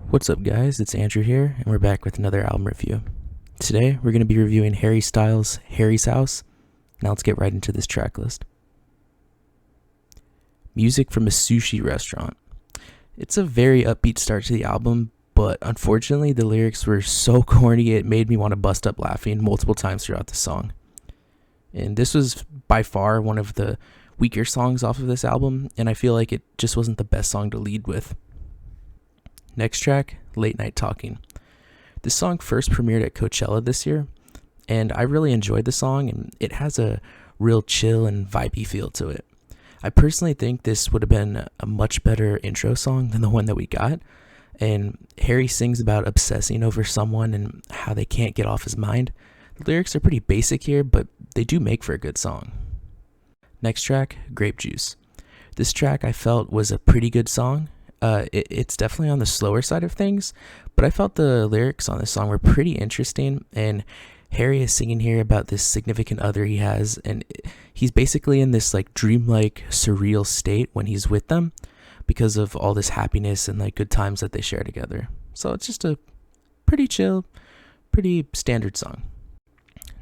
What's up guys, it's Andrew here, and we're back with another album review. Today, we're going to be reviewing Harry Styles' Harry's House. Now let's get right into this track list. Music from a sushi restaurant. It's a very upbeat start to the album, but unfortunately the lyrics were so corny it made me want to bust up laughing multiple times throughout the song. And this was by far one of the weaker songs off of this album, and I feel like it just wasn't the best song to lead with. Next track, Late Night Talking. This song first premiered at Coachella this year, and I really enjoyed the song, and it has a real chill and vibey feel to it. I personally think this would have been a much better intro song than the one that we got, and Harry sings about obsessing over someone and how they can't get off his mind. The lyrics are pretty basic here, but they do make for a good song. Next track, Grape Juice. This track I felt was a pretty good song. It's definitely on the slower side of things, but I felt the lyrics on this song were pretty interesting, and Harry is singing here about this significant other he has, and he's basically in this like dreamlike surreal state when he's with them because of all this happiness and like good times that they share together. So it's just a pretty chill, pretty standard song.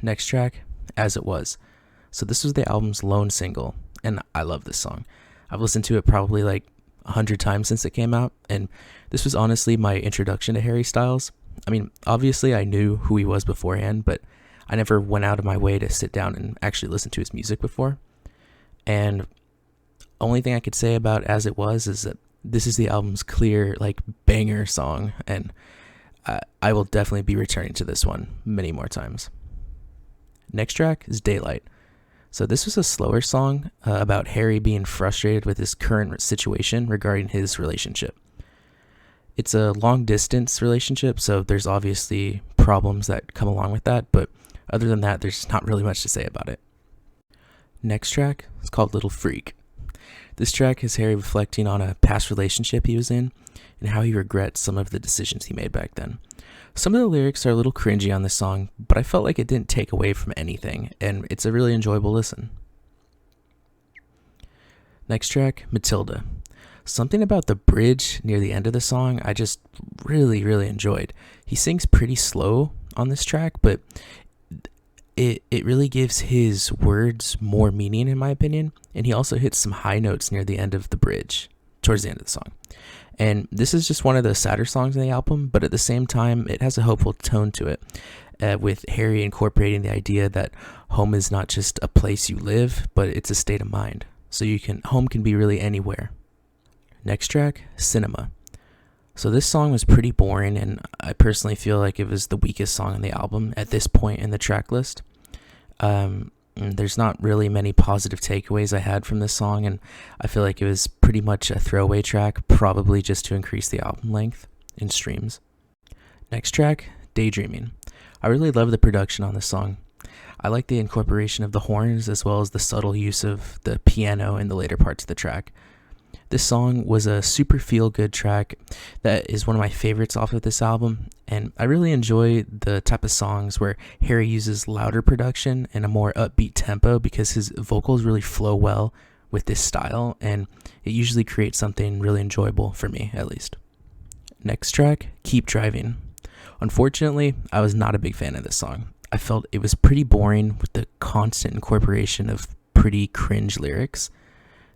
Next track, As It Was. So this was the album's lone single, and I love this song. I've listened to it probably like 100 times since it came out, and this was honestly my introduction to Harry Styles. I mean, obviously I knew who he was beforehand, but I never went out of my way to sit down and actually listen to his music before. And only thing I could say about As It Was is that this is the album's clear like banger song, and I will definitely be returning to this one many more times. Next track is Daylight. So this was a slower song about Harry being frustrated with his current situation regarding his relationship. It's a long distance relationship, so there's obviously problems that come along with that, but other than that, there's not really much to say about it. Next track is called Little Freak. This track is Harry reflecting on a past relationship he was in and how he regrets some of the decisions he made back then. Some of the lyrics are a little cringy on this song, but I felt like it didn't take away from anything, and it's a really enjoyable listen. Next track, Matilda. Something about the bridge near the end of the song I just really enjoyed. He sings pretty slow on this track, but it really gives his words more meaning in my opinion, and he also hits some high notes near the end of the bridge, towards the end of the song. And this is just one of the sadder songs in the album, but at the same time, it has a hopeful tone to it, with Harry incorporating the idea that home is not just a place you live, but it's a state of mind. So home can be really anywhere. Next track, Cinema. So this song was pretty boring, and I personally feel like it was the weakest song on the album at this point in the track list. There's not really many positive takeaways I had from this song, and I feel like it was pretty much a throwaway track, probably just to increase the album length in streams. Next track, Daydreaming. I really love the production on this song. I like the incorporation of the horns as well as the subtle use of the piano in the later parts of the track. This song was a super feel-good track that is one of my favorites off of this album, and I really enjoy the type of songs where Harry uses louder production and a more upbeat tempo because his vocals really flow well with this style, and it usually creates something really enjoyable for me, at least. Next track, Keep Driving. Unfortunately, I was not a big fan of this song. I felt it was pretty boring with the constant incorporation of pretty cringe lyrics.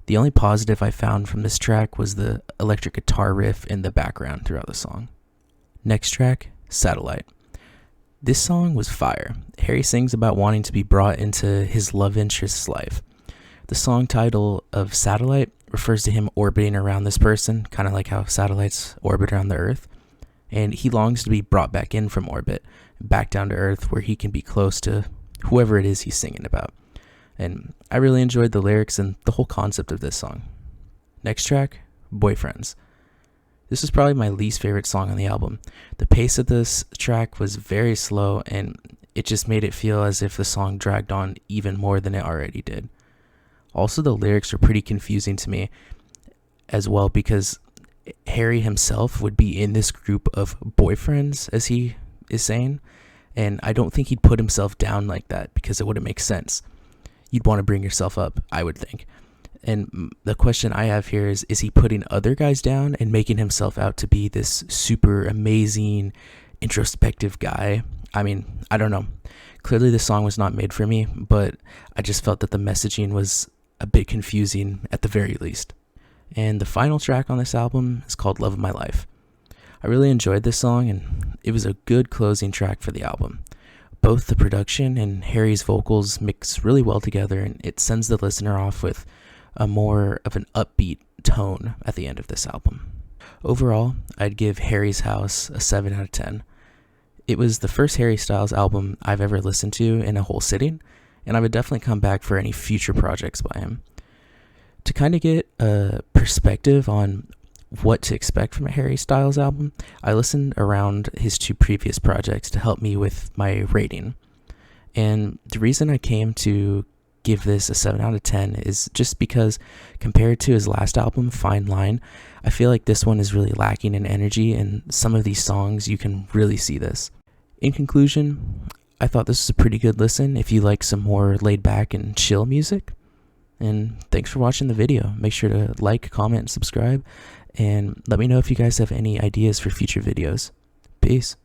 The only positive I found from this track was the electric guitar riff in the background throughout the song. Next track, Satellite. This song was fire. Harry sings about wanting to be brought into his love interest's life. The song title of Satellite refers to him orbiting around this person, kind of like how satellites orbit around the Earth. And he longs to be brought back in from orbit, back down to Earth where he can be close to whoever it is he's singing about. And I really enjoyed the lyrics and the whole concept of this song. Next track, Boyfriends. This is probably my least favorite song on the album. The pace of this track was very slow, and it just made it feel as if the song dragged on even more than it already did. Also, the lyrics were pretty confusing to me as well because Harry himself would be in this group of boyfriends, as he is saying, and I don't think he'd put himself down like that because it wouldn't make sense. You'd want to bring yourself up, I would think. And the question I have here is he putting other guys down and making himself out to be this super amazing, introspective guy? I mean, I don't know. Clearly, the song was not made for me, but I just felt that the messaging was a bit confusing at the very least. And the final track on this album is called Love of My Life. I really enjoyed this song, and it was a good closing track for the album. Both the production and Harry's vocals mix really well together, and it sends the listener off with a more of an upbeat tone at the end of this album. Overall, I'd give Harry's House a 7 out of 10. It was the first Harry Styles album I've ever listened to in a whole sitting, and I would definitely come back for any future projects by him. To kind of get a perspective on what to expect from a Harry Styles album, I listened around his two previous projects to help me with my rating. And the reason I came to give this a 7 out of 10 is just because compared to his last album, Fine Line, I feel like this one is really lacking in energy, and some of these songs you can really see this. In conclusion, I thought this was a pretty good listen if you like some more laid back and chill music. And thanks for watching the video. Make sure to like, comment, and subscribe, and let me know if you guys have any ideas for future videos. Peace.